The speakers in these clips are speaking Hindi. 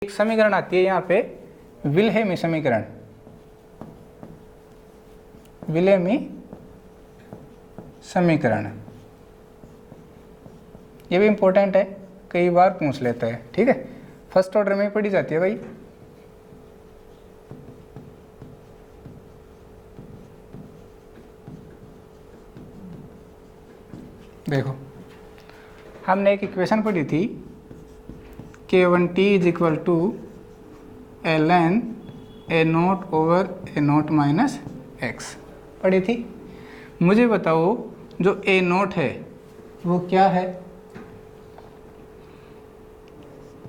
एक समीकरण आती है यहाँ पे विल्हेमी समीकरण, विल्हेमी समीकरण। ये भी इंपॉर्टेंट है, कई बार पूछ लेता है। ठीक है, फर्स्ट ऑर्डर में पढ़ी जाती है भाई। देखो, हमने एक इक्वेशन पढ़ी थी K1T is equal to ln A0 over A0 minus X पढ़ी थी। मुझे बताओ जो A0 है वो क्या है?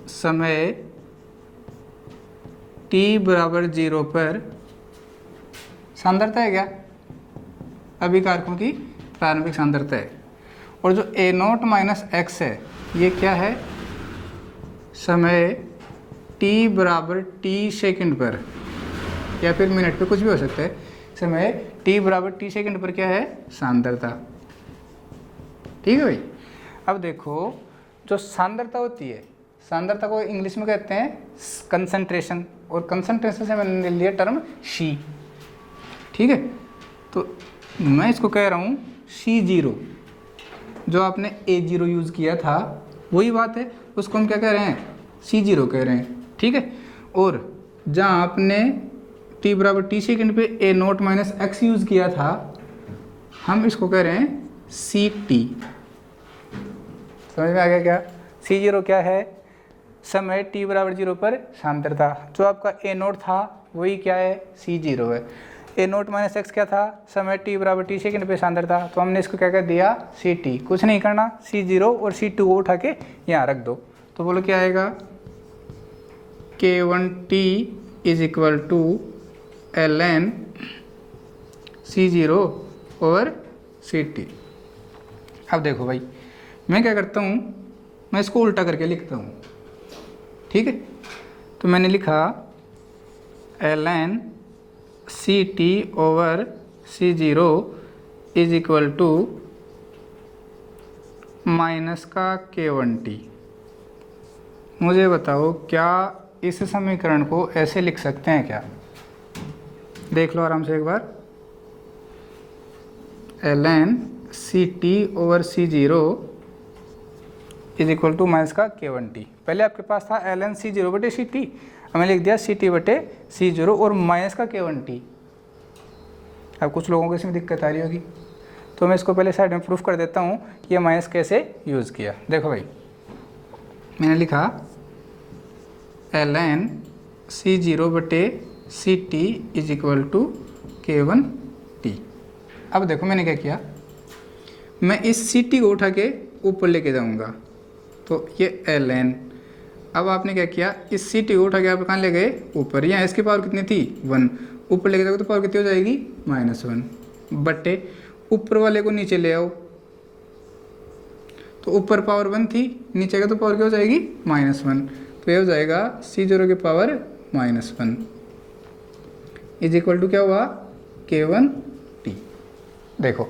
समय t बराबर 0 पर सांद्रता है क्या? अभिकारकों की प्रारंभिक सांद्रता है। और जो A0 माइनस एक्स है ये क्या है? समय t बराबर t सेकंड पर या फिर मिनट पे, कुछ भी हो सकता है। समय t बराबर t सेकंड पर क्या है? सांद्रता। ठीक है भाई। अब देखो, जो सांद्रता होती है, सांद्रता को इंग्लिश में कहते हैं कंसंट्रेशन, और कंसंट्रेशन से मैंने लिया टर्म C। ठीक है, तो मैं इसको कह रहा हूँ C0। जो आपने A0 यूज़ किया था वही बात है, उसको हम क्या कह रहे हैं? C0 कह रहे हैं। ठीक है, और जहाँ आपने t बराबर t सेकंड पे A0 माइनस एक्स यूज़ किया था, हम इसको कह रहे हैं CT। समझ में आ गया क्या? C0 क्या है? समय t बराबर 0 पर सांद्रता। जो आपका A0 था वही क्या है? C0 है। A0 माइनस एक्स क्या था? समय t बराबर t सेकंड पे सांद्रता। तो हमने इसको क्या कर दिया? CT। कुछ नहीं करना, C0 और C2 को उठा के यहाँ रख दो। तो बोलो क्या आएगा? K1T is equal to ln C0 over CT। अब देखो भाई, मैं क्या करता हूँ, मैं इसको उल्टा करके लिखता हूँ। ठीक है, तो मैंने लिखा ln CT over C0 is equal to minus का K1T। मुझे बताओ क्या इस समीकरण को ऐसे लिख सकते हैं क्या? देख लो आराम से एक बार। ln CT over C0 is equal to minus का K1T। पहले आपके पास था ln C0 बटे CT, हमें लिख दिया CT बटे C0 और माइनस का K1T। अब कुछ लोगों को इसमें दिक्कत आ रही होगी, तो मैं इसको पहले साइड में प्रूफ कर देता हूँ कि ये माइनस कैसे यूज़ किया। देखो भाई, मैंने लिखा ln C0 बटे CT is equal to K1T। अब देखो मैंने क्या किया, मैं इस CT को उठा के ऊपर लेके जाऊंगा, तो ये ln। अब आपने क्या किया, इस CT को उठा के आप कहाँ ले गए? ऊपर। यहाँ इसकी पावर कितनी थी? 1। ऊपर लेके जाओगे तो पावर कितनी हो जाएगी? -1 बटे ऊपर वाले को नीचे ले आओ, तो ऊपर पावर 1 थी, नीचे का तो पावर क्या हो जाएगी? -1। तो ये हो जाएगा C0 की पावर -1 इज इक्वल टू क्या हुआ? K1T। देखो,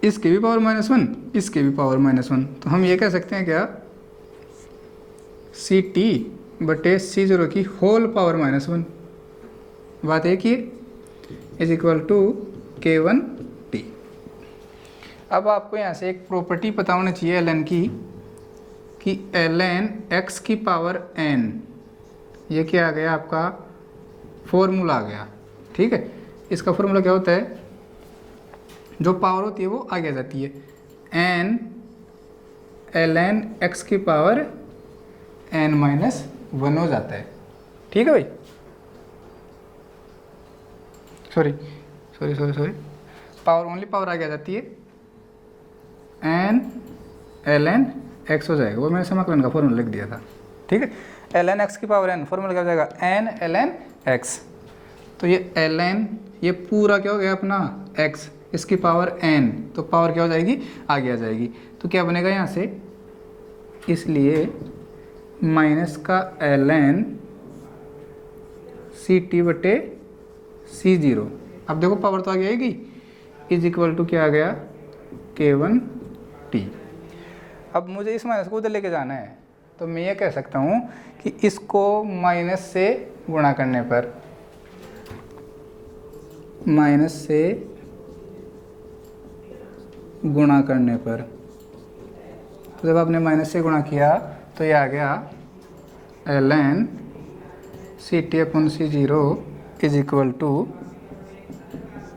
इसके भी पावर -1, इसके भी पावर -1, तो हम ये कह सकते हैं क्या? CT बटे C0 की होल पावर -1, बात एक he is equal to K1T। अब आपको यहाँ से एक प्रॉपर्टी पता होना चाहिए ln की, कि ln x की पावर n, ये क्या आ गया? आपका फॉर्मूला आ गया। ठीक है, इसका फॉर्मूला क्या होता है? जो पावर होती है वो आगे आ जाती है, n ln x की पावर n माइनस 1 हो जाता है। ठीक है भाई, सॉरी, पावर ओनली पावर आगे आ जाती है, n ln x हो जाएगा। वो मैंने समाकलन का फॉर्मूला लिख दिया था। ठीक है, ln x की पावर n, फॉर्मूला क्या हो जाएगा? n ln x। तो ये ln, ये पूरा क्या हो गया अपना? x, इसकी पावर n, तो पावर क्या हो जाएगी? आगे आ जाएगी। तो क्या बनेगा यहाँ से? इसलिए माइनस का ln CT बटे C0। अब देखो पावर तो आगे आएगी, इज इक्वल टू क्या आ गया? K1T। अब मुझे इस माइनस को उधर लेके जाना है, तो मैं ये कह सकता हूँ कि इसको माइनस से गुणा करने पर, माइनस से गुणा करने पर, तो जब आपने माइनस से गुणा किया तो ये आ गया ln CT/C0 is equal to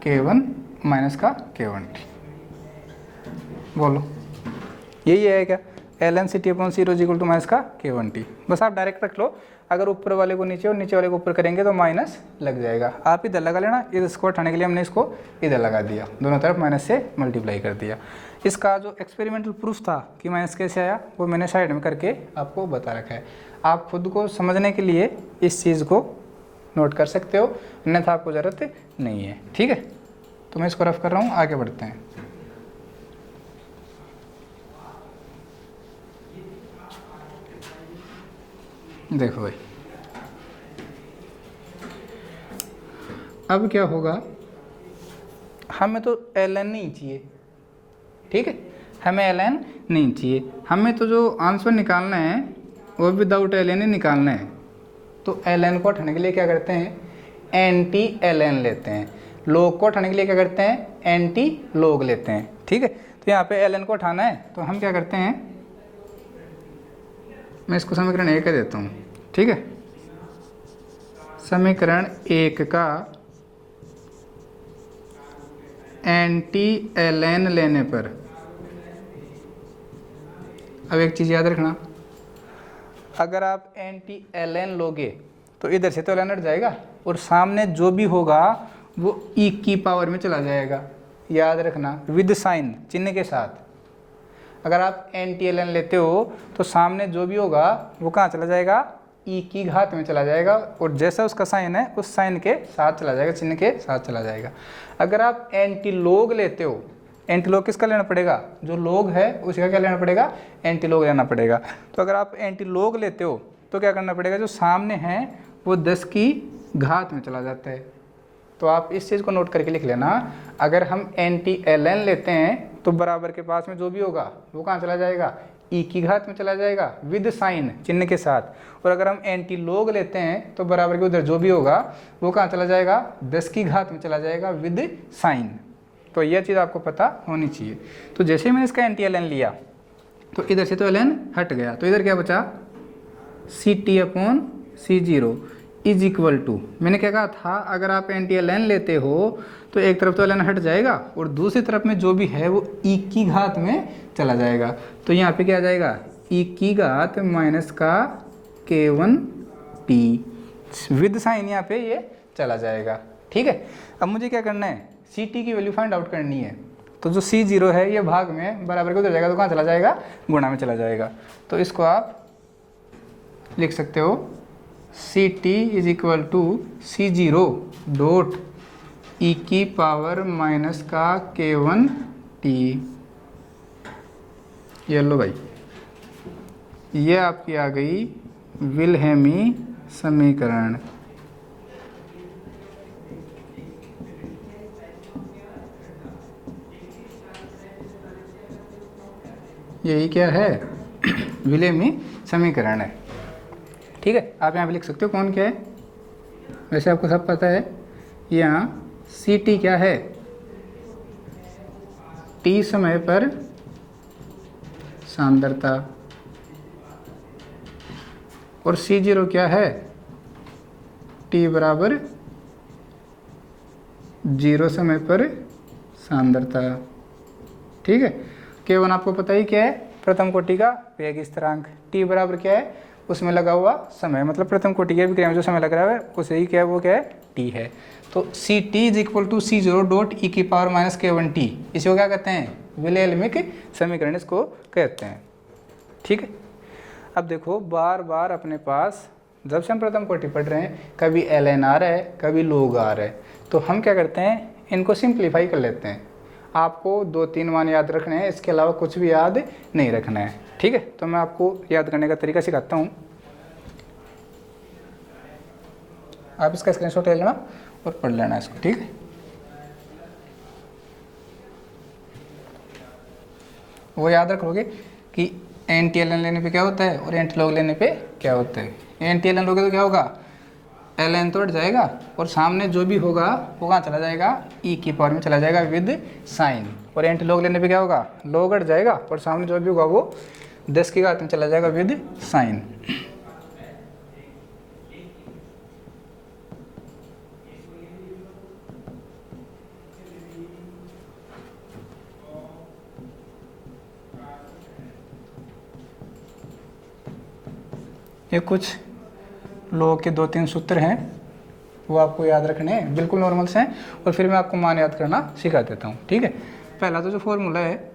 K1 minus का K1T। बोलो यही है क्या? ln CT/C0 is equal to minus का K1T। बस आप डायरेक्ट रख लो, अगर ऊपर वाले को नीचे और नीचे वाले को ऊपर करेंगे तो माइनस लग जाएगा। आप इधर लगा लेना, इसको हटाने के लिए हमने इसको इधर लगा दिया, दोनों तरफ माइनस से मल्टीप्लाई कर दिया। इसका जो एक्सपेरिमेंटल प्रूफ था कि माइनस कैसे आया वो मैंने साइड में करके आपको बता रखा है। आप खुद को समझने के लिए इस चीज़ को नोट कर सकते हो, अन्यथा आपको ज़रूरत नहीं है। ठीक है, तो मैं इसको रफ कर रहा हूँ, आगे बढ़ते हैं। देखो भाई, अब क्या होगा, हमें तो ln नहीं चाहिए, ठीक है, हमें ln नहीं चाहिए, हमें तो जो आंसर निकालना है वो विदाउट ln ही निकालना है। तो ln को हटाने के लिए क्या करते हैं, एंटी ln लेते हैं। log को हटाने के लिए क्या करते हैं, एंटी log लेते हैं। ठीक है, तो यहाँ पे ln को हटाना है तो हम क्या करते हैं, मैं इसको समीकरण 1 देता हूँ। ठीक है, समीकरण 1 का एंटी ln लेने पर, अब एक चीज़ याद रखना, अगर आप एंटी ln लोगे तो इधर से तो ln हट जाएगा और सामने जो भी होगा वो e की पावर में चला जाएगा। याद रखना, विद साइन, चिन्ह के साथ। अगर आप एंटी ln लेते हो तो सामने जो भी होगा वो कहाँ चला जाएगा, e की घात में चला जाएगा, और जैसा उसका साइन है उस साइन के साथ चला जाएगा, चिन्ह के साथ चला जाएगा। अगर आप एंटी log लेते हो, एंटी log किसका लेना पड़ेगा, जो log है उसका क्या लेना पड़ेगा, एंटी log लेना पड़ेगा। तो अगर आप एंटी log लेते हो तो क्या करना पड़ेगा, जो सामने है वो 10 की घात में चला जाता है। तो आप इस चीज़ को नोट करके लिख लेना, अगर हम एंटी ln लेते हैं तो बराबर के पास में जो भी होगा वो कहाँ चला जाएगा, e की घात में चला जाएगा, विद साइन, चिन्ह के साथ। और अगर हम एंटी log लेते हैं तो बराबर के उधर जो भी होगा वो कहाँ चला जाएगा, 10 की घात में चला जाएगा, विद साइन। तो यह चीज़ आपको पता होनी चाहिए। तो जैसे मैंने इसका एंटी ln लिया तो इधर से तो ln हट गया, तो इधर क्या बचा, CT/C0 इज इक्वल टू, मैंने क्या कहा था, अगर आप एंटी ln लेते हो तो एक तरफ तो ln हट जाएगा और दूसरी तरफ में जो भी है वो e की घात में चला जाएगा। तो यहाँ पे क्या आ जाएगा, e की घात माइनस का K1T, विद साइन यहाँ पे ये चला जाएगा। ठीक है, अब मुझे क्या करना है, CT की वैल्यू फाइंड आउट करनी है। तो जो C0 है ये भाग में बराबर के उधर जाएगा तो कहाँ चला जाएगा, गुणा में चला जाएगा। तो इसको आप लिख सकते हो, CT is equal to C0 dot e की पावर माइनस का K1T। ये लो भाई, ये आपकी आ गई विल्हेमी समीकरण। यही क्या है, विल्हेमी समीकरण है। ठीक है, आप यहाँ पे लिख सकते हो कौन क्या है, वैसे आपको सब पता है। यहाँ CT क्या है, T समय पर सांद्रता, और C0 क्या है, T बराबर 0 समय पर सांद्रता। ठीक है, K1 आपको पता ही क्या है, प्रथम कोटि का वेग स्थिरांक। T बराबर क्या है, उसमें लगा हुआ समय, मतलब प्रथम कोटि के विक्रिया में जो समय लग रहा है उसे ही क्या है, वो क्या है, T है। तो CT is equal to C0 dot e की पावर माइनस K1T, इसे क्या कहते हैं, विल्हेमिक समीकरण इसको कहते हैं। ठीक है, अब देखो बार बार अपने पास जब से हम प्रथम कोटि पढ़ रहे हैं कभी ln आ रहा है, कभी log आ रहा है, तो हम क्या करते हैं, इनको सिंप्लीफाई कर लेते हैं। आपको 2-3 मान याद रखने हैं, इसके अलावा कुछ भी याद नहीं रखना है। ठीक है, तो मैं आपको याद करने का तरीका सिखाता हूँ, आप इसका स्क्रीनशॉट ले लेना और पढ़ लेना इसको। ठीक है, वो याद रखोगे कि एंटी एल एन लेने पे क्या होता है और एंटी लॉग लेने पे क्या होता है। एंटी एल एन लोगे तो क्या होगा, एल एन तो हट जाएगा और सामने जो भी होगा वो कहाँ चला जाएगा, ई की पावर में चला जाएगा विद साइन। और एंटी लॉग लेने पे क्या होगा, लॉग हट जाएगा और सामने जो भी होगा वो 10 की घात में चला जाएगा विद साइन। ये कुछ लॉग के 2-3 सूत्र हैं, वो आपको याद रखने हैं, बिल्कुल नॉर्मल से हैं। और फिर मैं आपको मान याद करना सिखा देता हूँ, ठीक है। पहला तो जो फॉर्मूला है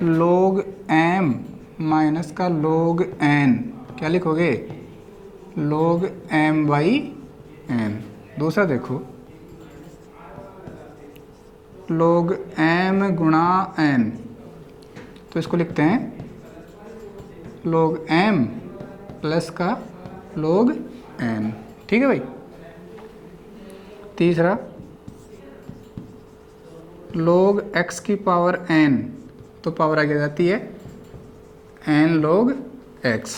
log m माइनस का log n, क्या लिखोगे, log m बाई n। दूसरा देखो log m गुणा n, तो इसको लिखते हैं log m प्लस का log n, ठीक है भाई। तीसरा log x की पावर n, तो पावर आगे जाती है n log x,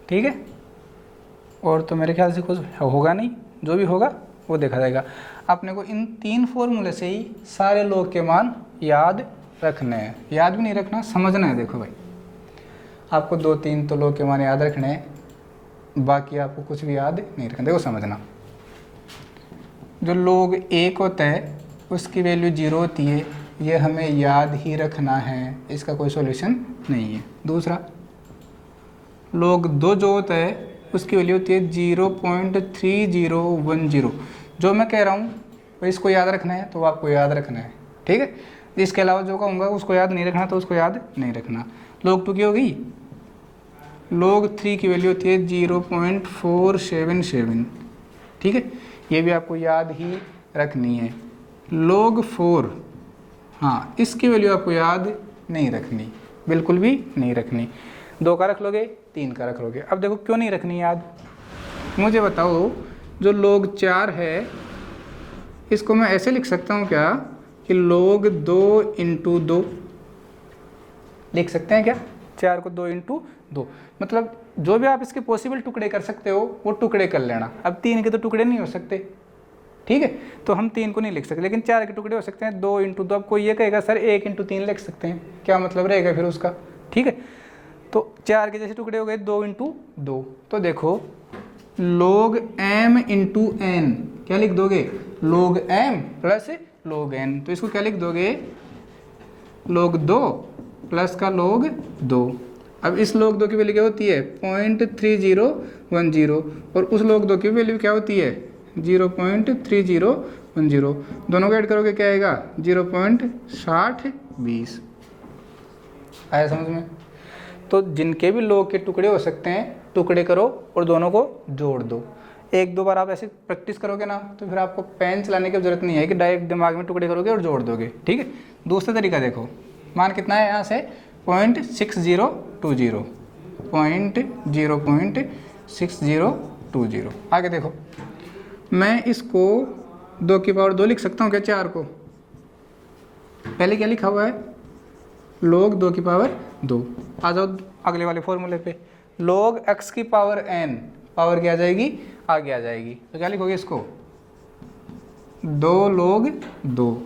ठीक है। और तो मेरे ख्याल से कुछ होगा नहीं, जो भी होगा वो देखा जाएगा। अपने को इन 3 फॉर्मूले से ही सारे log के मान याद रखने हैं, याद भी नहीं रखना, समझना है। देखो भाई आपको 2-3 तो log के मान याद रखने हैं, बाकी आपको कुछ भी याद नहीं रखना। देखो समझना, जो log 1 होता है उसकी वैल्यू 0 होती है, ये हमें याद ही रखना है, इसका कोई सॉल्यूशन नहीं है। दूसरा log 2 जो होता है उसकी वैल्यू होती है 0.3010। जो मैं कह रहा हूँ तो इसको याद रखना है, तो आपको याद रखना है, ठीक है। इसके अलावा जो कहूँगा उसको याद नहीं रखना, तो उसको याद नहीं रखना। log 2 की हो गई, log 3 की वैल्यू होती है 0.477, ठीक है, ये भी आपको याद ही रखनी है। log 4, हाँ इसकी वैल्यू आपको याद नहीं रखनी, बिल्कुल भी नहीं रखनी। 2 का रख लोगे, 3 का रख लोगे। अब देखो क्यों नहीं रखनी याद, मुझे बताओ। जो log 4 है इसको मैं ऐसे लिख सकता हूँ क्या कि log 2 × 2 लिख सकते हैं क्या, 4 को 2 × 2, मतलब जो भी आप इसके पॉसिबल टुकड़े कर सकते हो वो टुकड़े कर लेना। अब 3 के तो टुकड़े नहीं हो सकते, ठीक है, तो हम 3 को नहीं लिख सकते, लेकिन 4 के टुकड़े हो सकते हैं 2 × 2। अब कोई ये कहेगा सर 1 × 3 लिख सकते हैं, क्या मतलब रहेगा फिर उसका, ठीक है। तो 4 के जैसे टुकड़े हो गए 2 × 2। तो देखो log m × n, क्या लिख दोगे, log m plus log n, तो इसको क्या लिख दोगे, log 2 प्लस का log 2। अब इस log 2 की वैल्यू क्या होती है 0.3010, और उस log 2 की वैल्यू क्या होती है 0.3010। दोनों को ऐड करोगे क्या आएगा 0.6020। आया समझ में। तो जिनके भी log के टुकड़े हो सकते हैं टुकड़े करो और दोनों को जोड़ दो। 1-2 बार आप ऐसे प्रैक्टिस करोगे ना तो फिर आपको पेन चलाने की जरूरत नहीं है कि डायरेक्ट दिमाग में टुकड़े करोगे और जोड़ दोगे, ठीक है। दूसरा तरीका देखो, मान कितना है यहाँ से 0.6020। आगे देखो, मैं इसको 2 की पावर 2 लिख सकता हूँ क्या 4 को, पहले क्या लिखा हुआ है log 2 की पावर 2। आ जाओ अगले वाले फॉर्मूले पे, log x की पावर n, पावर क्या आ जाएगी आगे आ जाएगी, तो क्या लिखोगे इसको 2 log 2,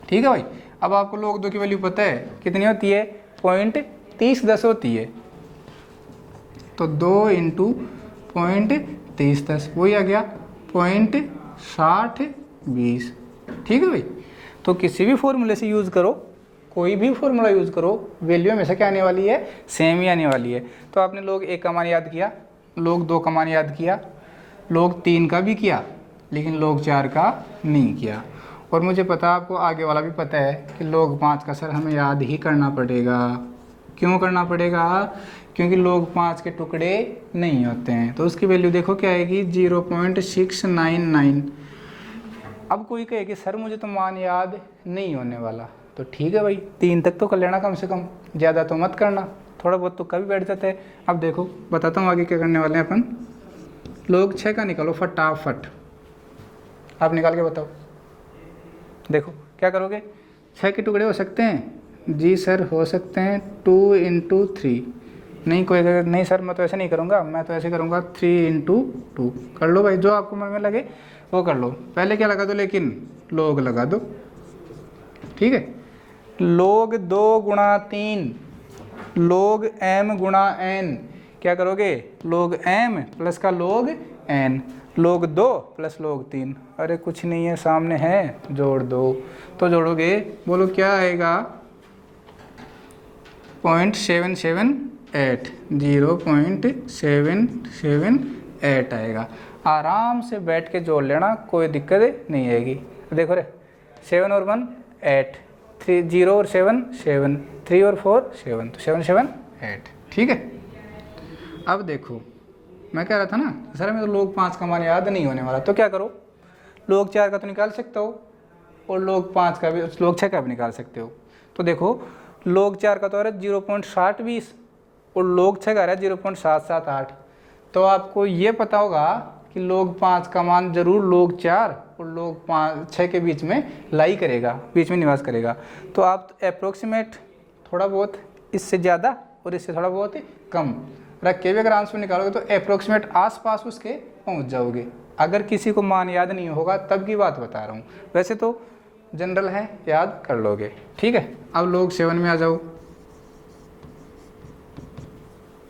ठीक है भाई। अब आपको log 2 की वैल्यू पता है कितनी होती है 0.3010 होती है, तो 2 × 0.3010 वही आ गया 0.6020, ठीक है भाई। तो किसी भी फॉर्मूले से यूज़ करो, कोई भी फॉर्मूला यूज़ करो, वैल्यू हमेशा क्या आने वाली है सेम ही आने वाली है। तो आपने log 1 का मान याद किया, log 2 का मान याद किया, log 3 का भी किया, लेकिन log 4 का नहीं किया। और मुझे पता आपको आगे वाला भी पता है कि log 5 का सर हमें याद ही करना पड़ेगा। क्यों करना पड़ेगा, क्योंकि log 5 के टुकड़े नहीं होते हैं, तो उसकी वैल्यू देखो क्या आएगी 0.699। अब कोई कहे कि सर मुझे तो मान याद नहीं होने वाला, तो ठीक है भाई 3 तक तो कर लेना कम से कम, ज़्यादा तो मत करना, थोड़ा बहुत तो कभी बैठ जाता है। अब देखो बताता हूँ आगे क्या करने वाले हैं अपन। log 6 का निकालो फटाफट, आप निकाल के बताओ। देखो क्या करोगे, 6 के टुकड़े हो सकते हैं जी सर हो सकते हैं 2 इंटू 3। नहीं कोई नहीं सर मैं तो ऐसे नहीं करूँगा, मैं तो ऐसे करूँगा 3 इंटू 2। कर लो भाई, जो आपको मन में लगे वो कर लो। पहले क्या लगा दो, लेकिन लोग लगा दो। ठीक है, लोग 2 गुणा 3 लोग m गुणा n, क्या करोगे, लोग m प्लस का लोग n, लोग 2 प्लस लोग 3। अरे कुछ नहीं है, सामने है, जोड़ दो। तो जोड़ोगे, बोलो क्या आएगा, 0.778, 0.778 आएगा। आराम से बैठ के जोड़ लेना, कोई दिक्कत नहीं आएगी। देखो रे, 7 और 1 8, 3 0 और 7 7, 3 और 4 7, तो 7 7 8। ठीक है, अब देखो मैं कह रहा था ना सर मैं तो लोग 5 का मान याद नहीं होने वाला, तो क्या करो, लोग 4 का तो निकाल सकते हो और लोग 5 का भी, लोग 6 का भी निकाल सकते हो। तो देखो लोग 4 का तो आ रहा है 0.720 और लोग 6 का आ रहा है 0.778। तो आपको ये पता होगा कि लोग 5 का मान जरूर लोग 4 और लोग 6 के बीच में लाई करेगा, बीच में निवास करेगा। तो आप अप्रोक्सीमेट थोड़ा बहुत इससे ज़्यादा और इससे थोड़ा बहुत कम रख के भी अगर आंसर निकालोगे तो अप्रोक्सीमेट आसपास उसके पहुंच जाओगे। अगर किसी को मान याद नहीं होगा तब की बात बता रहा हूँ, वैसे तो जनरल है, याद कर लोगे। ठीक है, अब लोग 7 में आ जाओ।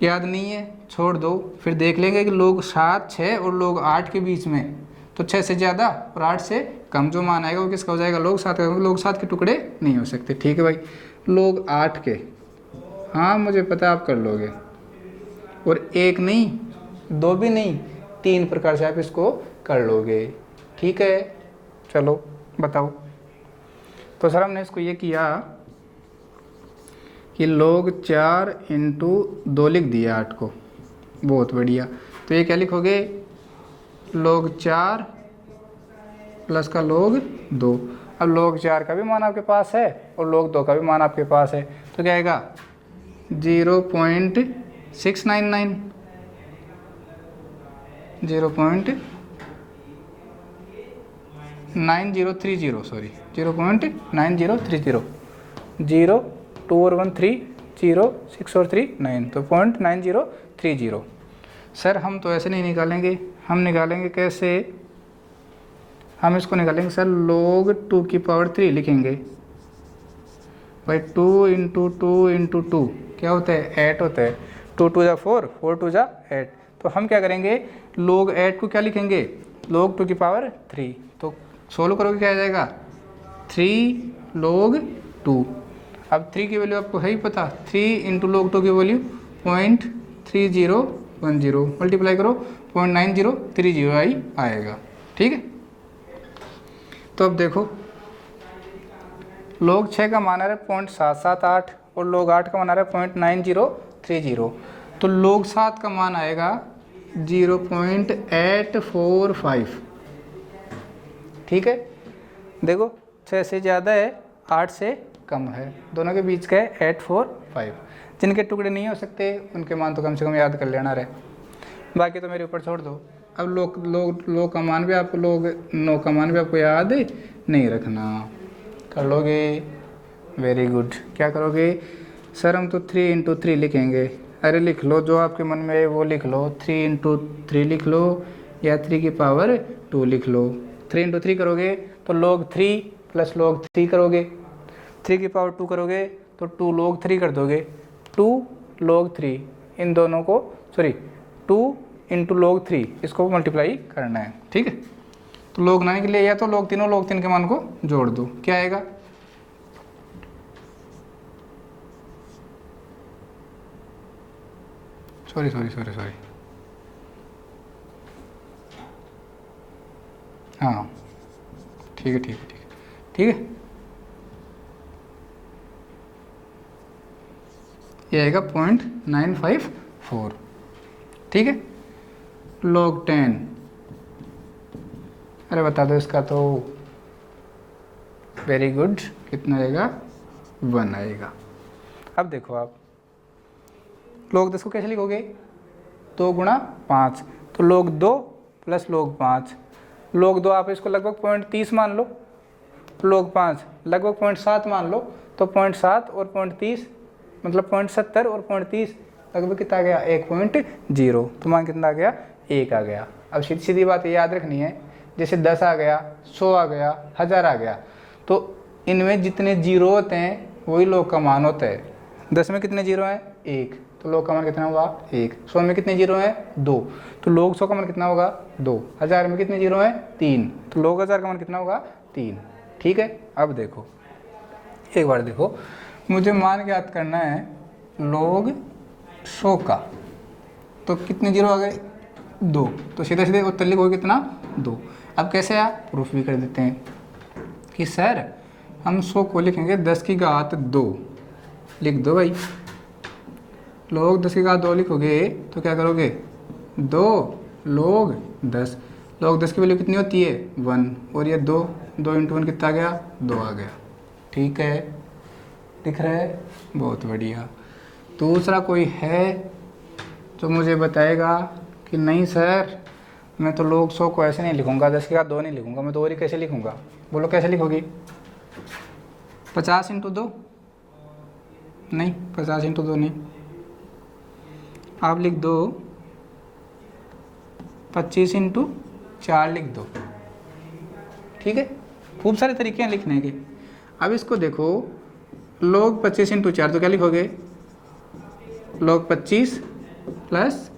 याद नहीं है, छोड़ दो, फिर देख लेंगे कि लोग 7 6 और लोग 8 के बीच में, तो 6 से ज़्यादा और 8 से कम जो मान आएगा वो किसका हो जाएगा, लोग 7 का। लोग 7 के टुकड़े नहीं हो सकते। ठीक है भाई, लोग 8 के, हाँ मुझे पता आप कर लोगे, और 1 नहीं 2 भी नहीं 3 प्रकार से आप इसको कर लोगे। ठीक है, चलो बताओ। तो सर हमने इसको ये किया कि लोग 4 इंटू 2 लिख दिया 8 को, बहुत बढ़िया। तो ये क्या लिखोगे, लोग 4 प्लस का लोग 2। अब लोग 4 का भी मान आपके पास है और लोग 2 का भी मान आपके पास है, तो क्या आएगा 0.699, 0.9030, सॉरी 0.9030, 0 2 और 1 3, 0 6 और 3 9, तो 0.9030। सर हम तो ऐसे नहीं निकालेंगे, हम निकालेंगे कैसे, हम इसको निकालेंगे सर log 2 की पावर 3 लिखेंगे भाई। 2 इंटू 2 इंटू 2 क्या होता है, 8 होता है। 2 2 जा 4, 4 2 जा 8। तो हम क्या करेंगे, log 8 को क्या लिखेंगे, log 2 की पावर 3। तो सोल्व करोगे क्या आ जाएगा, 3 log 2। अब 3 की वैल्यू आपको है ही पता, 3 इंटू log 2 की वैल्यू 0.3010, मल्टीप्लाई करो 0.9030 आएगा। ठीक है, तो अब देखो log 6 का मान आ रहा है 0.778 और log 8 का मान आ रहा है 0.9030। तो log 7 का मान आएगा 0.845। ठीक है, देखो 6 से ज़्यादा है 8 से कम है, दोनों के बीच का है 845। जिनके टुकड़े नहीं हो सकते उनके मान तो कम से कम याद कर लेना रहे, बाकी तो मेरे ऊपर छोड़ दो। अब लोग का मान भी आपको, लोग 9 का मान भी आपको याद नहीं रखना, कर लोगे, वेरी गुड। क्या करोगे सर, हम तो 3 इंटू 3 लिखेंगे। अरे लिख लो, जो आपके मन में है वो लिख लो, 3 इंटू 3 लिख लो या 3 की पावर 2 लिख लो। 3 इंटू 3 करोगे तो log 3 प्लस log 3 करोगे, 3 की पावर 2 करोगे तो 2 log 3 कर दोगे, 2 log 3, इन दोनों को, सॉरी 2 इंटू log 3 इसको मल्टीप्लाई करना है। ठीक है, तो log 9 के लिए या तो log 3 के मान को जोड़ दो, क्या आएगा, सॉरी हाँ ठीक है ये आएगा 0.954। ठीक है, log 10, अरे बता दो इसका, तो वेरी गुड, कितना आएगा, 1 आएगा। अब देखो आप log 10 को कैसे लिखोगे, 2 गुणा 5, तो log 2 प्लस log 5। log 2 आप इसको लगभग 0.30 मान लो, log 5 लगभग 0.7 मान लो, तो 0.7 और 0.30 मतलब 0.70 और 0.30 लगभग कितना आ गया 1.0। तो मान कितना आ गया 1 आ गया। अब सीधी सीधी बात ये याद रखनी है, जैसे 10 आ गया, 100 आ गया, 1000 आ गया, तो इनमें जितने जीरो होते हैं वही लॉग का मान होता है। 10 में कितने जीरो हैं 1, तो लॉग का मान कितना होगा 1। 100 में कितने जीरो हैं 2, तो लॉग 100 का मान कितना होगा 2। 1000 में कितने जीरो हैं 3, तो लॉग 1000 का मान कितना होगा 3। ठीक है, अब देखो एक बार देखो, मुझे मान ज्ञात करना है लॉग 100 का, तो कितने जीरो आ गए 2, तो सीधे सीधे उत्तर लिखो कितना 2। अब कैसे आप प्रूफ भी कर देते हैं कि सर हम 100 को लिखेंगे 10 की घात 2, लिख दो भाई। लोग 10 की घात 2 लिखोगे तो क्या करोगे 2 लोग 10, लोग 10 की वैल्यू कितनी होती है 1, और ये 2 इंटू 1 कितना आ गया 2 आ गया। ठीक है, दिख रहा है, बहुत बढ़िया। दूसरा कोई है जो मुझे बताएगा कि नहीं सर मैं तो लोग 100 को ऐसे नहीं लिखूंगा, 10 की घात 2 नहीं लिखूंगा, मैं तो और ही कैसे लिखूंगा। बोलो कैसे लिखोगी 50 इंटू 2 नहीं, 50 इंटू 2 नहीं, आप लिख दो 25 इंटू 4 लिख दो। ठीक है, खूब सारे तरीके हैं लिखने के। अब इसको देखो log 25 इंटू 4 तो क्या लिखोगे log 25 प्लस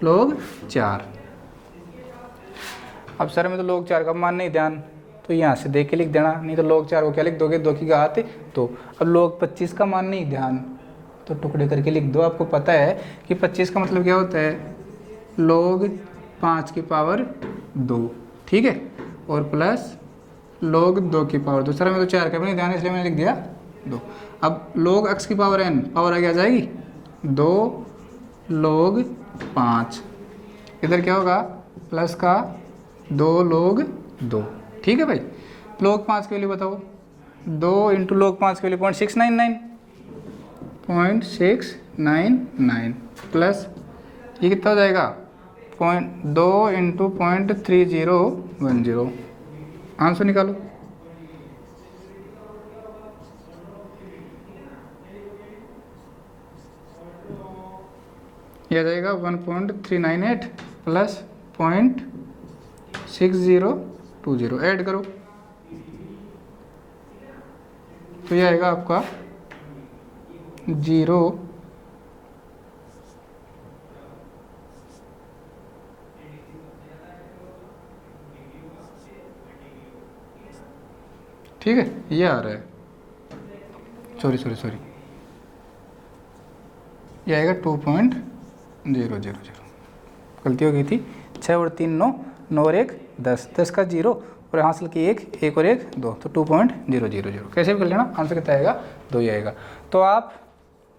log 4। अब सर में तो log 4 का मान नहीं ध्यान, तो यहाँ से देख के लिख देना, नहीं तो log 4 को क्या लिख दोगे 2 की घात 2। अब log 25 का मान नहीं ध्यान, तो टुकड़े करके लिख दो। आपको पता है कि 25 का मतलब क्या होता है log 5 की पावर 2। ठीक है, और प्लस log 2 की पावर 2। सर में तो 4 का भी नहीं ध्यान इसलिए मैंने लिख दिया 2। अब log x की पावर n, पावर आगे आ जाएगी 2 log 5, इधर क्या होगा प्लस का 2 log 2। ठीक है भाई, log 5 की वैल्यू बताओ, 2 इंटू log 5 की वैल्यू 0.699 प्लस ये कितना हो जाएगा 2 इंटू 0.3010। आंसर निकालो। यह आ जाएगा 1.398 प्लस 0.6020, ऐड करो तो यह आएगा आपका 0 ठीक है, ये आ रहा है, सॉरी ये आएगा 2.000, गलती हो गई थी। 6 और 3 9, 9 और 1 10, 10 का 0 और हासिल की 1 और 1 2, तो 2.000। कैसे भी कर लेना, आंसर कितना आएगा 2 ही आएगा। तो आप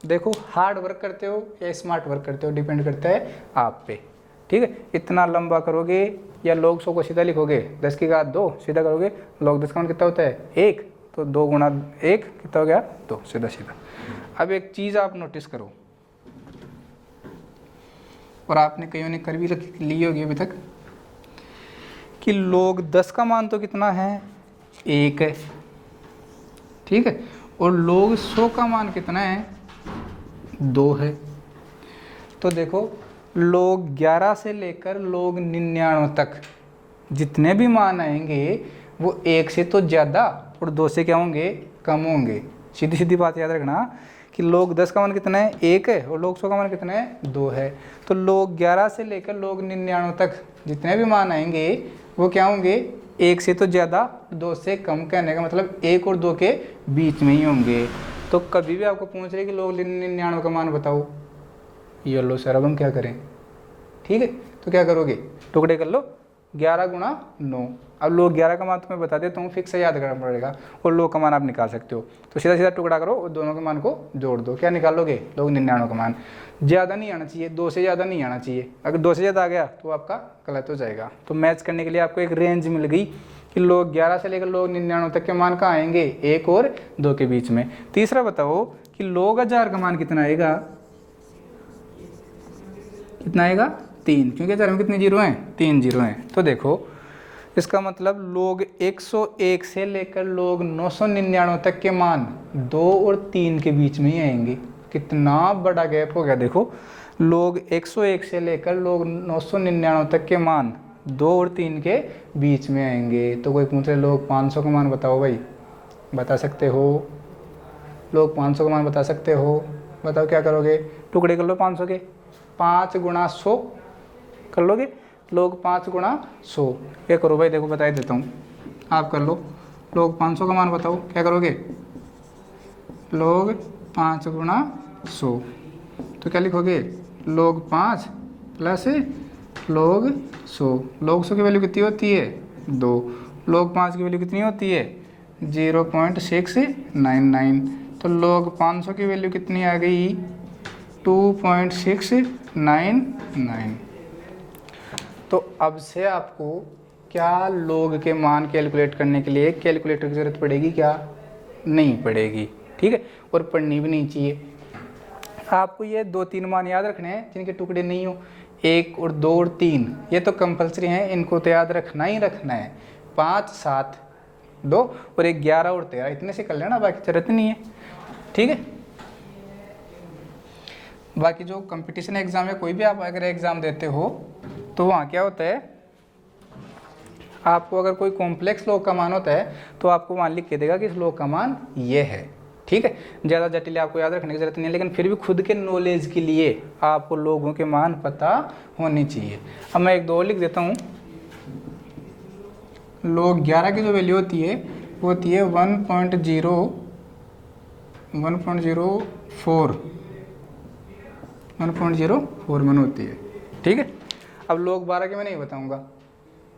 देखो हार्ड वर्क करते हो या स्मार्ट वर्क करते हो, डिपेंड करता है आप पे। ठीक है, इतना लंबा करोगे या log 100 को सीधा लिखोगे 10 की घात 2 सीधा करोगे, log 10 का मान कितना होता है 1, तो 2 गुणा 1 कितना हो गया 2, सीधा सीधा। अब एक चीज़ आप नोटिस करो, और आपने कईयों ने कर भी ली होगी अभी तक, कि log 10 का मान तो कितना है 1 है, ठीक है, और log 100 का मान कितना है 2 है। तो देखो log 11 से लेकर log 99 तक जितने भी मान आएंगे वो 1 से तो ज़्यादा और 2 से क्या होंगे कम होंगे। सीधी सीधी बात याद रखना कि log 10 का मान कितना है 1 है और log 100 का मान कितना है 2 है। तो log 11 से लेकर log 99 तक जितने भी मान आएंगे वो क्या होंगे 1 से तो ज़्यादा 2 से कम, कहने का मतलब 1 और 2 के बीच में ही होंगे। तो कभी भी आपको पूछ रहे कि log 99 का मान बताओ, ये लो सर अब हम क्या करें। ठीक है, तो क्या करोगे टुकड़े कर लो 11 गुणा 9। अब log 11 का मान तो मैं बता देता हूँ, फिक्स है, याद करना पड़ेगा, और log का मान आप निकाल सकते हो। तो सीधा सीधा टुकड़ा करो और दोनों के मान को जोड़ दो, क्या निकालोगे log 99 का मान। ज़्यादा नहीं आना चाहिए, 2 से ज़्यादा नहीं आना चाहिए, अगर 2 से ज़्यादा आ गया तो आपका गलत हो जाएगा। तो मैच करने के लिए आपको एक रेंज मिल गई कि log 11 से लेकर log 99 तक के मान कहाँ आएंगे 1 और 2 के बीच में। तीसरा बताओ कि log 1000 का मान कितना आएगा, कितना आएगा 3, क्योंकि 1000 में कितने जीरो हैं 3 जीरो हैं। तो देखो इसका मतलब log 101 से लेकर log 999 तक के मान 2 और 3 के बीच में ही आएंगे। कितना बड़ा गैप हो गया देखो, log 101 से लेकर log 999 तक के मान 2 और 3 के बीच में आएंगे। तो कोई पूछ रहे log 500 का मान बताओ भाई, बता सकते हो? log 500 का मान बता सकते हो? बताओ क्या करोगे? टुकड़े कर लो 500 के, 5 गुणा 100 कर लोगे, log 5 गुणा 100। क्या करो भाई, देखो बता ही देता हूँ, आप कर लो। log 500 का मान बताओ, क्या करोगे? log 5 गुणा 100, तो क्या लिखोगे? log 5 plus log 100। log 100 की वैल्यू कितनी होती है? 2। log 5 की वैल्यू कितनी होती है? 0.699। तो log 500 की वैल्यू कितनी आ गई? 2.699। तो अब से आपको क्या log के मान कैलकुलेट करने के लिए कैलकुलेटर की ज़रूरत पड़ेगी क्या? नहीं पड़ेगी, ठीक है, और पढ़नी भी नहीं चाहिए। आपको ये 2-3 मान याद रखने हैं जिनके टुकड़े नहीं हो, 1 और 2 और 3, ये तो कंपलसरी हैं, इनको तो याद रखना ही रखना है। 5, 7, 2 और 1, 11 और 13, इतने से कर लेना, बाकी जरूरत नहीं है, ठीक है। बाकी जो कंपटीशन एग्ज़ाम है, कोई भी आप अगर एग्ज़ाम देते हो तो वहाँ क्या होता है, आपको अगर कोई कॉम्प्लेक्स log का मान होता है तो आपको वहाँ लिख के देगा कि इस log का मान ये है, ठीक है। ज़्यादा जटिल आपको याद रखने की जरूरत नहीं है, लेकिन फिर भी खुद के नॉलेज के लिए आपको लोगों के मान पता होनी चाहिए। अब मैं 1-2 लिख देता हूँ। log 11 की जो वैल्यू होती है वो होती है 1.041 होती है, ठीक है। अब log 12 की मैं नहीं बताऊँगा,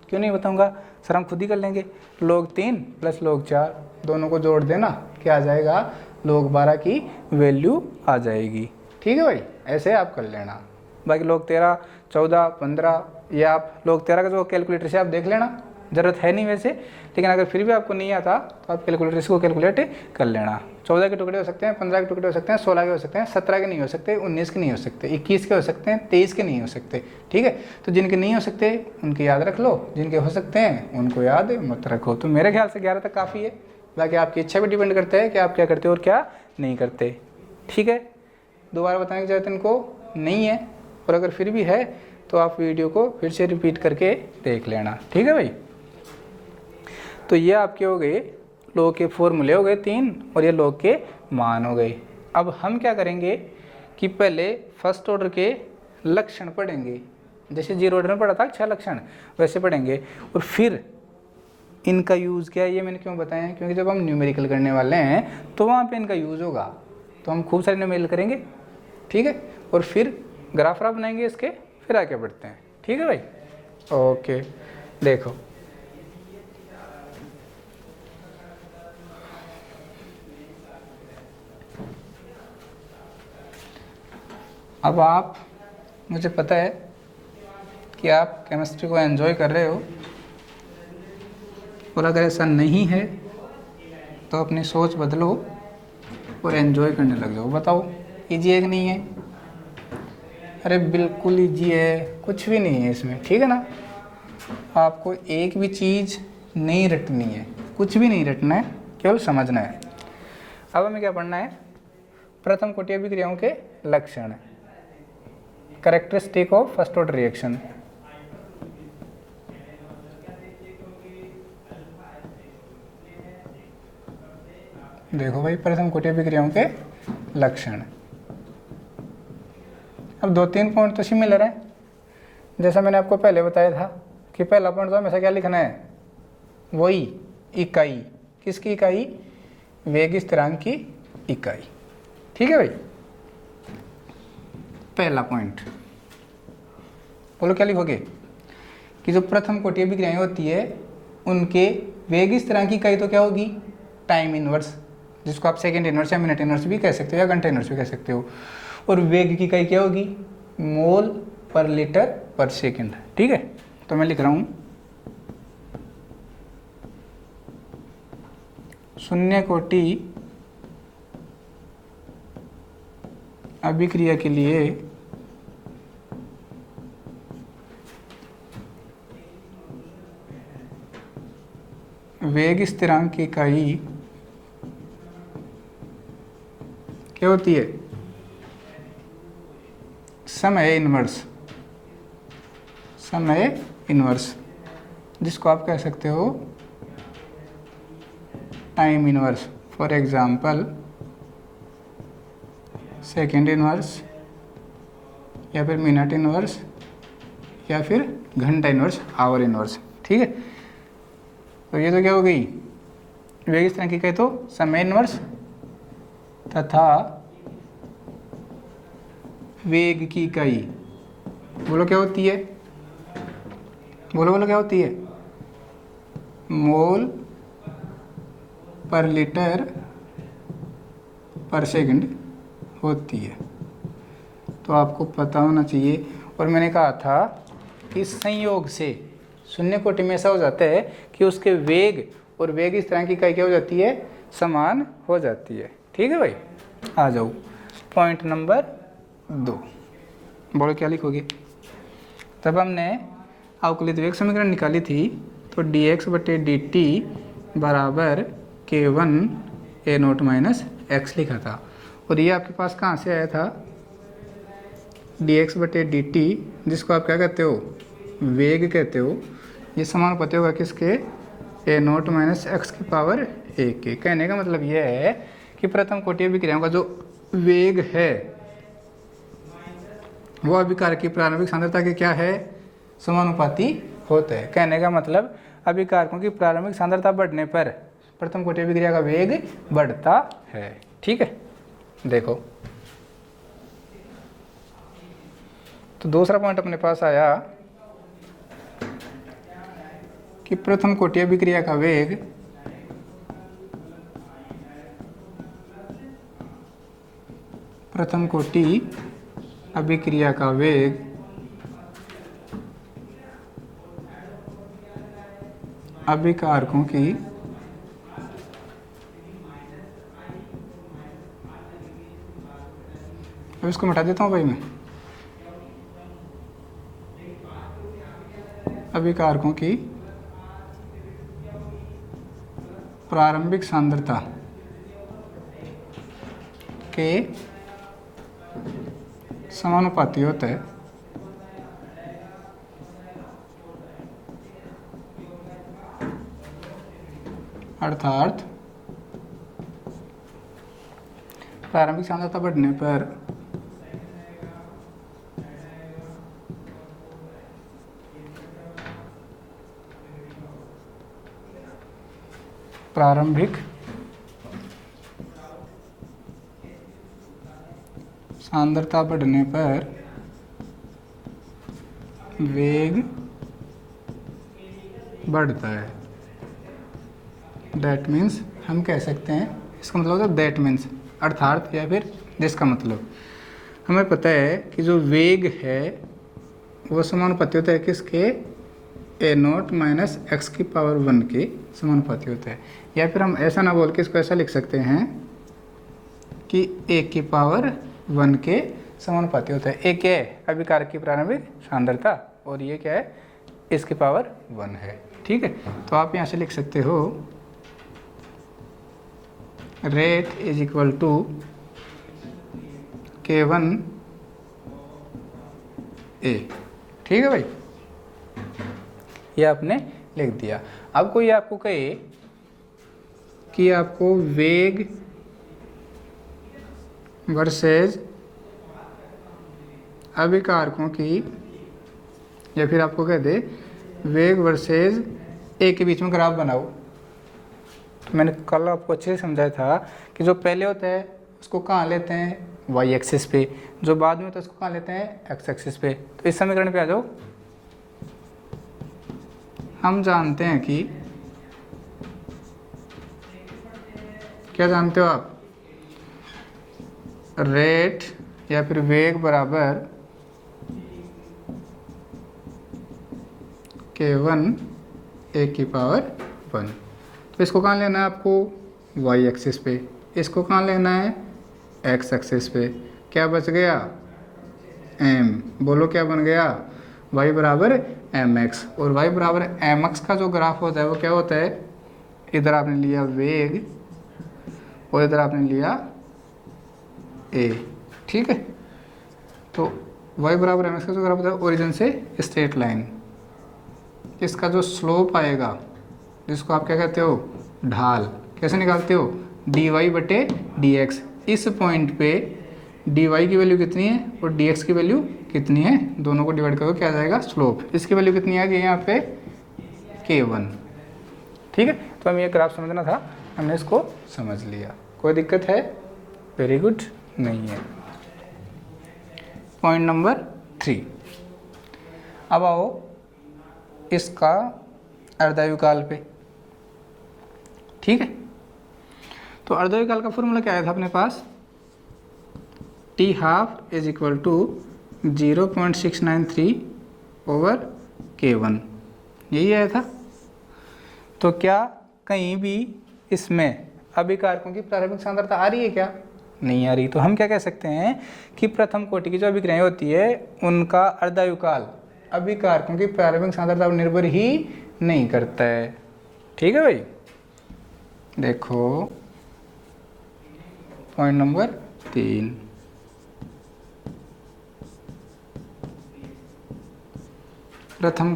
क्यों नहीं बताऊँगा सर, हम खुद ही कर लेंगे। log 3 प्लस log 4 दोनों को जोड़ देना, क्या आ जाएगा? log 12 की वैल्यू आ जाएगी, ठीक है भाई, ऐसे आप कर लेना। बाकी log 13, 14, 15 ये आप log 13 का जो कैलकुलेटर से आप देख लेना, ज़रूरत है नहीं वैसे, लेकिन अगर फिर भी आपको नहीं आता तो आप कैलकुलेटर से कैलकुलेट कर लेना। 14 के टुकड़े हो सकते हैं, 15 के टुकड़े हो सकते हैं, 16 के हो सकते हैं, 17 के नहीं हो सकते, 19 के नहीं हो सकते, 21 के हो सकते हैं, 23 के नहीं हो सकते, ठीक है। तो जिनके नहीं हो सकते उनके याद रख लो, जिनके हो सकते हैं उनको याद मत रखो। तो मेरे ख्याल से 11 तक काफ़ी है, बाकी आपकी इच्छा पे डिपेंड करता है कि आप क्या करते हो और क्या नहीं करते, ठीक है। दोबारा बताने की जरूरत इनको नहीं है, और अगर फिर भी है तो आप वीडियो को फिर से रिपीट करके देख लेना, ठीक है भाई। तो ये आपके हो गए log के फॉर्मूले हो गए 3, और ये log के मान हो गए। अब हम क्या करेंगे कि पहले फर्स्ट ऑर्डर के लक्षण पढ़ेंगे, जैसे 0 ऑर्डर में पढ़ा था 6 लक्षण, वैसे पढ़ेंगे। और फिर इनका यूज़ क्या है ये मैंने क्यों बताया है, क्योंकि जब हम न्यूमेरिकल करने वाले हैं तो वहाँ पे इनका यूज़ होगा, तो हम खूब सारे न्यूमेरिकल करेंगे, ठीक है। और फिर ग्राफ बनाएंगे इसके, फिर आगे बढ़ते हैं, ठीक है भाई। ओके, देखो अब आप, मुझे पता है कि आप केमिस्ट्री को एंजॉय कर रहे हो, और अगर ऐसा नहीं है तो अपनी सोच बदलो और एंजॉय करने लग जाओ। बताओ इजी है कि नहीं है? अरे बिल्कुल इजी है, कुछ भी नहीं है इसमें, ठीक है ना। आपको एक भी चीज़ नहीं रटनी है, कुछ भी नहीं रटना है, केवल समझना है। अब हमें क्या पढ़ना है? प्रथम कोटि अभिक्रियाओं के लक्षण, characteristic of first order reaction. देखो भाई, प्रथम कोटि अभिक्रियाओं के लक्षण। अब 2-3 पॉइंट तो सिमिलर है, जैसा मैंने आपको पहले बताया था कि पहला पॉइंट तो हमेशा क्या लिखना है? वही इकाई, किसकी इकाई? वेग स्थिरांक की इकाई, ठीक है भाई। पहला पॉइंट बोलो क्या लिखोगे? कि जो प्रथम कोटि अभिक्रियाएं होती है उनके वेग स्थिरांक की इकाई तो क्या होगी? टाइम इनवर्स, जिसको आप सेकंड इनवर्स या मिनट इनवर्स भी कह सकते हो या घंटा इनवर्स भी कह सकते हो। और वेग की इकाई क्या होगी? मोल पर लीटर पर सेकंड, ठीक है। तो मैं लिख रहा हूँ शून्य कोटि अभिक्रिया के लिए वेग स्थिरांक की इकाई क्या होती है? समय इन्वर्स, समय इन्वर्स, जिसको आप कह सकते हो time inverse. For example second inverse, या फिर मिनट इन्वर्स, या फिर घंटा इन्वर्स, आवर इन्वर्स। ठीक है, तो ये तो क्या हो गई वेग स्थिरांक की इकाई, तो समय इन्वर्स तथा वेग की इकाई बोलो क्या होती है? बोलो बोलो क्या होती है? मोल पर लीटर पर सेकंड होती है। तो आपको पता होना चाहिए। और मैंने कहा था कि संयोग से शून्य कोटि में ऐसा हो जाता है कि उसके वेग और वेग स्थिरांक की इकाई क्या हो जाती है? समान हो जाती है। ठीक है भाई, आ जाओ पॉइंट नंबर 2। बोलो क्या लिखोगे? तब हमने अवकलित वेग समीकरण निकाली थी, तो dx बटे dt बराबर k1 a0 माइनस एक्स लिखा था। और ये आपके पास कहाँ से आया था? dx बटे dt, जिसको आप क्या कहते हो? वेग कहते हो। ये समानुपाती होगा किसके? a0 माइनस एक्स की पावर 1 के। कहने का मतलब ये है कि प्रथम कोटि अभिक्रियाओं का जो वेग है वो अभिकारक की प्रारंभिक सांद्रता के क्या है? समानुपाती होता है। कहने का मतलब अभिकारकों की प्रारंभिक सांद्रता बढ़ने पर प्रथम कोटि अभिक्रिया का वेग बढ़ता है। ठीक है, देखो तो दूसरा पॉइंट अपने पास आया कि प्रथम कोटि अभिक्रिया का वेग प्रथम कोटि अभिक्रिया का वेग अभिकारकों की अब इसको मिटा देता हूँ भाई मैं। अभिकारकों की प्रारंभिक सांद्रता के समानुपाती होता है। अर्थात प्रारंभिक सांद्रता बढ़ने पर प्रारंभिक सांद्रता बढ़ने पर वेग बढ़ता है। दैट मीन्स हम कह सकते हैं, इसका मतलब होता है दैट मीन्स, अर्थात या फिर जिसका मतलब। हमें पता है कि जो वेग है वो समानुपाती होता है किसके? a0 माइनस एक्स की पावर 1 के समानुपाती होता है। या फिर हम ऐसा ना बोल के इसको ऐसा लिख सकते हैं कि 1 की पावर 1 के समानुपाती होता है। एक क्या है? अभिकारक की प्रारंभिक सांद्रता, और ये क्या है? इसकी पावर 1 है। ठीक है, तो आप यहाँ से लिख सकते हो rate is equal to k1 a। ठीक है भाई, ये आपने लिख दिया। अब कोई आपको कहे कि आपको वेग वर्सेस अभिकारकों की, या फिर आपको कह दे वेग वर्सेस ए के बीच में ग्राफ बनाओ। तो मैंने कल आपको अच्छे से समझाया था कि जो पहले होता है उसको कहाँ लेते हैं? वाई एक्सिस पे। जो बाद में होता है उसको कहाँ लेते हैं? एक्स एक्सिस पे। तो इस समीकरण पे आ जाओ। हम जानते हैं कि क्या जानते हो आप? रेट या फिर वेग बराबर k1 a की पावर 1। तो इसको कहाँ लेना है आपको? वाई एक्सिस पे। इसको कहाँ लेना है? एक्स एक्सिस पे। क्या बच गया? m। बोलो क्या बन गया? y बराबर mx। और y बराबर mx का जो ग्राफ होता है वो क्या होता है? इधर आपने लिया वेग और इधर आपने लिया ए, ठीक है। तो y बराबर एम एक्स का जो ग्राफ होता है ओरिजिन से स्ट्रेट लाइन, इसका जो स्लोप आएगा जिसको आप क्या कहते हो ढाल, कैसे निकालते हो dy बटे dx। इस पॉइंट पे dy की वैल्यू कितनी है और dx की वैल्यू कितनी है, दोनों को डिवाइड करोगे क्या आ जाएगा स्लोप। इसकी वैल्यू कितनी आ गई यहाँ पे k1, ठीक है। तो हमें ये ग्राफ समझना था, हमने इसको समझ लिया, कोई दिक्कत है, वेरी गुड, नहीं है। पॉइंट नंबर 3, अब आओ इसका अर्धायुकाल पे, ठीक है। तो अर्धायुकाल का फॉर्मूला क्या आया था अपने पास, T half is equal to 0.693 over k1, यही आया था। तो क्या कहीं भी इसमें अभिकारकों की प्रारंभिक सांद्रता आ रही है क्या, नहीं आ रही। तो हम क्या कह सकते हैं कि प्रथम कोटि की जो अभिक्रियाएं होती है उनका अर्धायुकाल अभिकारकों की प्रारंभिक सांद्रता पर निर्भर ही नहीं करता है, ठीक है भाई। देखो पॉइंट नंबर 3, प्रथम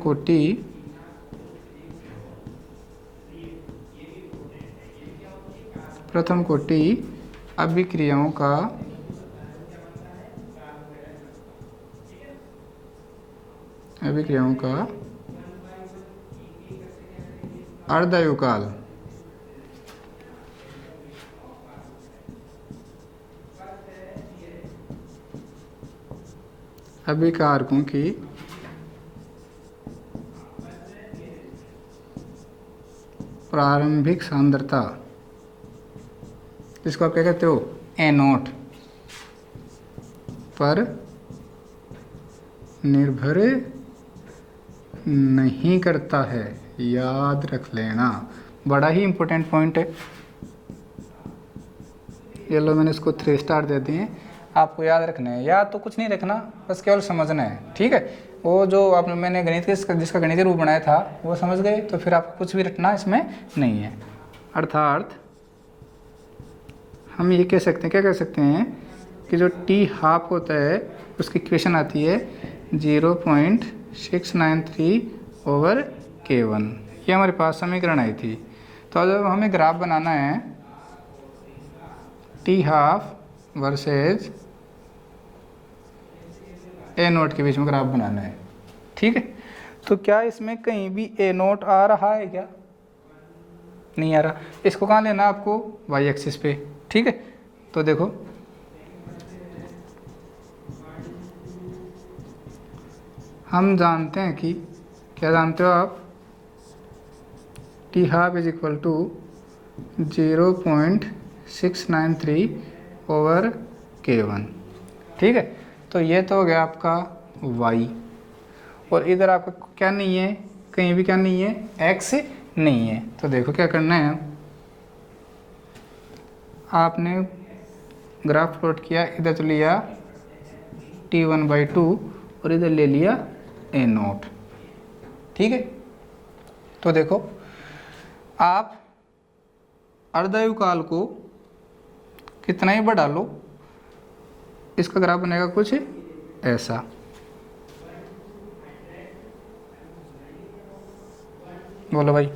कोटि अभिक्रियाओं का अर्धायुकाल अभिकारकों की प्रारंभिक सांद्रता, जिसको आप क्या कहते हो A0 पर निर्भर नहीं करता है, याद रख लेना, बड़ा ही इम्पोर्टेंट पॉइंट है। ये लो मैंने इसको 3 स्टार दे दिए, आपको याद रखना है, याद तो कुछ नहीं रखना, बस केवल समझना है, ठीक है। वो जो आपने मैंने गणित के जिसका गणितीय रूप बनाया था वो समझ गए, तो फिर आपको कुछ भी रटना इसमें नहीं है। अर्थात हम ये कह सकते हैं, क्या कह सकते हैं कि जो टी हाफ होता है उसकी इक्वेशन आती है 0.693 ओवर k1, ये हमारे पास समीकरण आई थी। तो जब हमें ग्राफ बनाना है टी हाफ वर्सेज A0 के बीच में ग्राफ बनाना है, ठीक है। तो क्या इसमें कहीं भी A0 आ रहा है क्या, नहीं आ रहा। इसको कहाँ लेना आपको y एक्सिस पे, ठीक है। तो देखो हम जानते हैं कि, क्या जानते हो आप, T half is equal to 0.693 over k1, ठीक है। तो ये तो हो गया आपका y, और इधर आपका क्या नहीं है, कहीं भी क्या नहीं है, x नहीं है। तो देखो क्या करना है, आपने ग्राफ प्लॉट किया, इधर तो लिया T1/2 और इधर ले लिया A0, ठीक है। तो देखो आप अर्धायुकाल को कितना ही बढ़ा लो, इसका ग्राफ बनेगा कुछ ऐसा, बोलो भाई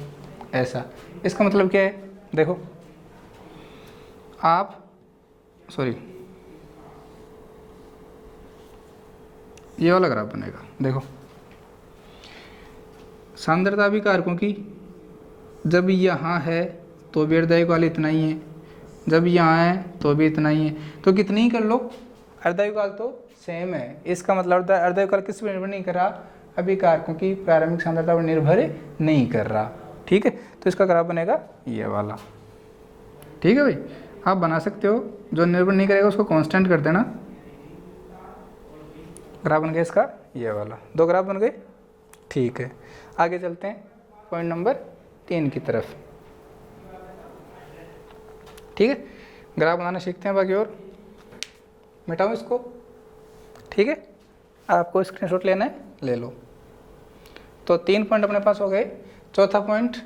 ऐसा। इसका मतलब क्या है, देखो आप सॉरी ये वाला ग्राफ बनेगा, देखो सांद्रता अभिकारकों की जब यहाँ है तो भी अर्धायुकाल इतना ही है, जब यहाँ है तो भी इतना ही है, तो कितनी ही कर लो अर्धायुकाल तो सेम है। इसका मतलब अर्धायुकाल किस पर निर्भर नहीं कर रहा, अभिकारकों की प्रारंभिक सांद्रता पर निर्भर नहीं कर रहा, ठीक है। तो इसका ग्राफ बनेगा ये वाला, ठीक है भाई। आप बना सकते हो, जो निर्भर नहीं करेगा उसको कांस्टेंट कर देना। ग्राफ बन गया इसका ये वाला, 2 ग्राफ बन गए, ठीक है। आगे चलते हैं पॉइंट नंबर 3 की तरफ, ठीक है। ग्राफ बनाना सीखते हैं बाकी, और मिटाओ इसको, ठीक है। आपको स्क्रीनशॉट लेना है ले लो। तो 3 पॉइंट अपने पास हो गए। चौथा पॉइंट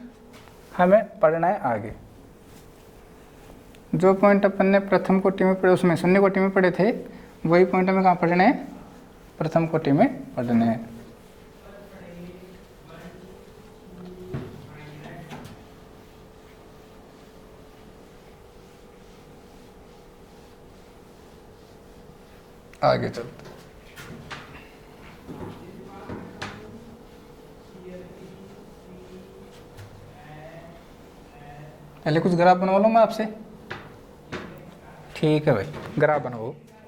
हमें पढ़ना है आगे। जो पॉइंट अपन ने प्रथम कोटि में पढ़े, उसमें शून्य कोटि में पढ़े थे, वही पॉइंट हमें कहाँ पढ़ने हैं, प्रथम कोटि में पढ़ने हैं। आगे चलते पहले कुछ ग्राफ बनवा लूँ मैं आपसे, ठीक है भाई, ग्राफ बनाओ।